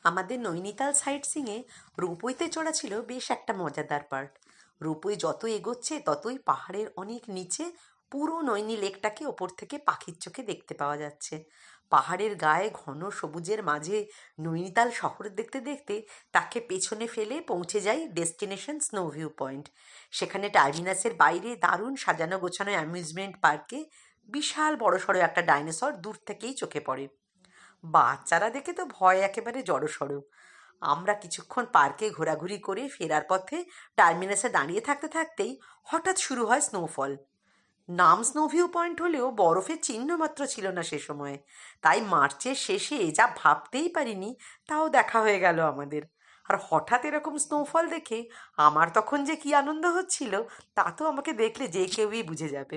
আমাদের নৈনিতাল সাইট সিংয়ে রোপওয়েতে চড়া ছিল বেশ একটা মজাদার পার্ট। রোপওয়ে যত এগোচ্ছে ততই পাহাড়ের অনেক নিচে পুরো নৈনি লেকটাকে ওপর থেকে পাখির চোখে দেখতে পাওয়া যাচ্ছে। পাহাড়ের গায়ে ঘন সবুজের মাঝে নৈনিতাল শহর দেখতে দেখতে তাকে পেছনে ফেলে পৌঁছে যাই ডেস্টিনেশন স্নো ভিউ পয়েন্ট। সেখানে টার্মিনাসের বাইরে দারুণ সাজানো গোছানো অ্যামিউজমেন্ট পার্কে বিশাল বড়সড় একটা ডাইনোসর দূর থেকেই চোখে পড়ে। বাচ্চারা দেখে তো ভয় একেবারে জড়সড়। আমরা কিছুক্ষণ পার্কে ঘোরাঘুরি করে ফেরার পথে টার্মিনাসে দাঁড়িয়ে থাকতে থাকতেই হঠাৎ শুরু হয় স্নোফল। নাম স্নো ভিউ পয়েন্ট হলেও বরফের চিহ্ন মাত্র ছিল না সে সময়ে। তাই মার্চের শেষে যা ভাবতেই পারিনি তাও দেখা হয়ে গেল আমাদের। আর হঠাৎ এরকম স্নোফল দেখে আমার তখন যে কি আনন্দ হচ্ছিল তা তো আমাকে দেখলে যে কেউই বুঝে যাবে।